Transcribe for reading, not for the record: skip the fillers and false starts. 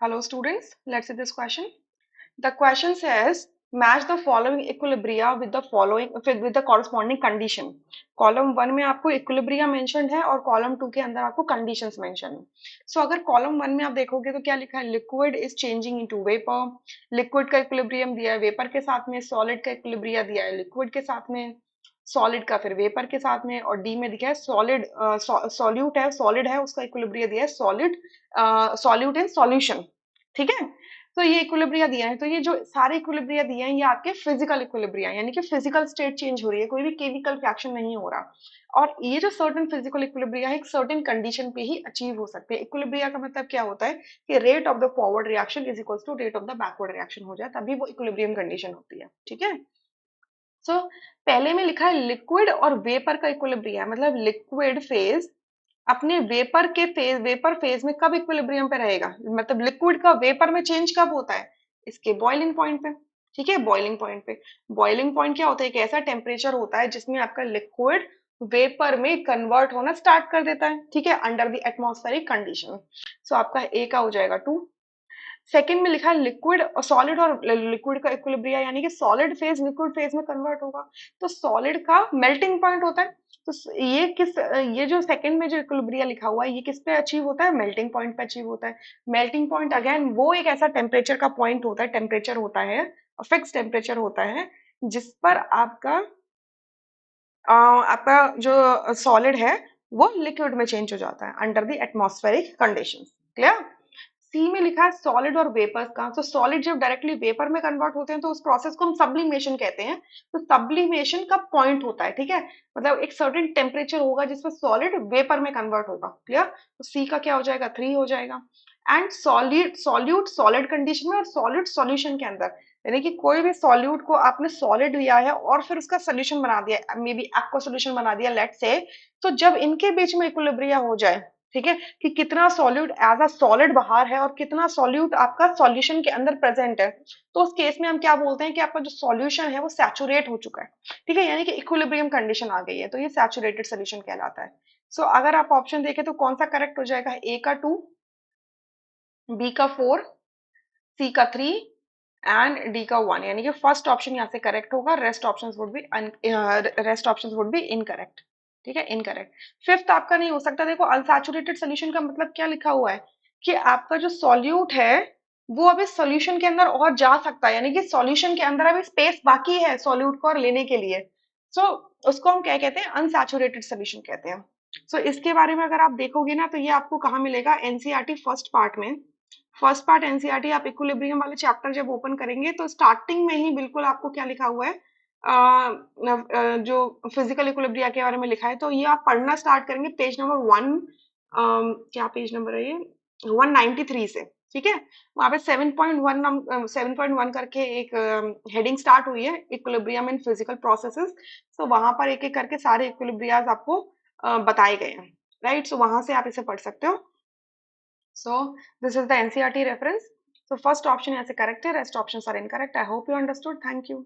Hello students, let's see this question. The question says match the following equilibria with the following with the corresponding condition. Column one में आपको equilibria mentioned है और column to के अंदर आपको conditions mention है. सो अगर column one में आप देखोगे तो क्या लिखा है, liquid is changing into vapour. Liquid का इक्विलिब्रियम दिया है वेपर के साथ में, सॉलिड का इक्विलिब्रिया दिया है लिक्विड के साथ में, सॉलिड का फिर वेपर के साथ में, और डी में दिखा है सॉलिड सॉल्यूट है, सॉलिड है, उसका इक्विलिब्रिया दिया है सॉलिड सॉल्यूट इन सॉल्यूशन. ठीक है, तो ये इक्विलिब्रिया दिया है. तो ये जो सारे इक्विलिब्रिया दिए हैं ये आपके फिजिकल इक्विलिब्रिया, यानी कि फिजिकल स्टेट चेंज हो रही है, कोई भी केमिकल रिएक्शन नहीं हो रहा. और ये जो सर्टेन फिजिकल इक्विलिब्रिया है एक सर्टेन कंडीशन पे ही अचीव हो सकते हैं. इक्विलिब्रिया का मतलब क्या होता है कि rate of the forward reaction is equals to rate of the backward reaction हो जाए, तभी वो इक्विलिब्रियम कंडीशन होती है. ठीक है, सो पहले में लिखा है लिक्विड और वेपर का इक्विलिब्रिया, मतलब लिक्विड फेज अपने वेपर फेज में कब इक्विलिब्रियम पे रहेगा, मतलब लिक्विड का वेपर में चेंज कब होता है, इसके बॉइलिंग पॉइंट पे. ठीक है, बॉइलिंग पॉइंट पे. बॉइलिंग पॉइंट क्या होता है, एक ऐसा टेम्परेचर होता है जिसमें आपका लिक्विड वेपर में कन्वर्ट होना स्टार्ट कर देता है. ठीक है, अंडर द एटमॉस्फेरिक कंडीशन. सो आपका ए का हो जाएगा 2. सेकंड में लिखा है लिक्विड और सॉलिड और लिक्विड का इक्विलिब्रिया, यानी कि सॉलिड फेज लिक्विड फेज में कन्वर्ट होगा. तो सॉलिड का मेल्टिंग पॉइंट होता है. तो ये जो सेकंड में जो इक्विलिब्रिया लिखा हुआ है ये किस पे अचीव होता है, मेल्टिंग पॉइंट पे अचीव होता है. मेल्टिंग पॉइंट अगेन वो एक ऐसा टेम्परेचर का पॉइंट होता है, टेम्परेचर होता है, फिक्स टेम्परेचर होता है जिस पर आपका जो सॉलिड है वो लिक्विड में चेंज हो जाता है under the atmospheric conditions. Clear. C में लिखा है सॉलिड और वेपर्स का. तो सॉलिड जब डायरेक्टली वेपर में कन्वर्ट होते हैं तो उस प्रोसेस को हम सब्लिमेशन कहते हैं. तो सब्लिमेशन का पॉइंट होता है. ठीक है, मतलब एक सर्टेन टेम्परेचर होगा जिसमें सॉलिड वेपर में कन्वर्ट होगा. क्लियर. तो सी का क्या हो जाएगा, 3 हो जाएगा. And solid solute solid condition में और सॉलिड सॉल्यूशन के अंदर, यानी कि कोई भी सॉल्यूट को आपने सॉलिड लिया है और फिर उसका सोल्यूशन बना दिया, मे बी एक्वा सोल्यूशन बना दिया लेट से. तो जब इनके बीच में इक्विलिब्रिया हो जाए, ठीक है, कि कितना सॉल्यूट एज अ सॉलिड बाहर है और कितना सॉल्यूट आपका सॉल्यूशन के अंदर प्रेजेंट है, तो उस केस में हम क्या बोलते हैं कि आपका जो सॉल्यूशन है वो सैचुरेट हो चुका है. ठीक है, यानी कि इक्विलिब्रियम कंडीशन आ गई है, तो ये सैचुरेटेड सोल्यूशन कहलाता है. सो अगर आप ऑप्शन देखें तो कौन सा करेक्ट हो जाएगा, ए का 2, बी का 4, सी का 3 एंड डी का 1, यानी कि फर्स्ट ऑप्शन यहाँ से करेक्ट होगा, rest options would be incorrect. ठीक है, इनकरेक्ट. फिफ्थ आपका नहीं हो सकता. देखो अनसैचुरेटेड सोल्यूशन का मतलब क्या लिखा हुआ है कि आपका जो सॉल्यूट है वो अभी सॉल्यूशन के अंदर और जा सकता है, यानी कि सॉल्यूशन के अंदर अभी स्पेस बाकी है सॉल्यूट को और लेने के लिए. सो उसको हम क्या कहते हैं, अनसैचुरेटेड सोल्यूशन कहते हैं. सो इसके बारे में अगर आप देखोगे ना तो ये आपको कहाँ मिलेगा, एनसीईआरटी फर्स्ट पार्ट में. फर्स्ट पार्ट एनसीईआरटी आप इक्विलिब्रियम वाले चैप्टर जब ओपन करेंगे तो स्टार्टिंग में ही बिल्कुल आपको क्या लिखा हुआ है, जो फिजिकल इक्विलिब्रिया के बारे में लिखा है, तो ये आप पढ़ना स्टार्ट करेंगे पेज नंबर क्या पेज नंबर है ये, 193 से. ठीक है, वहां पे 7.1 करके एक हेडिंग स्टार्ट हुई है, इक्विलिब्रियम इन फिजिकल प्रोसेसेस. तो वहां पर एक एक करके सारे इक्विलिब्रियाज आपको बताए गए हैं. राइट, सो वहां से आप इसे पढ़ सकते हो. So this is the NCERT reference. So first option यहाँ से correct है, rest options are incorrect. I hope you understood. Thank you.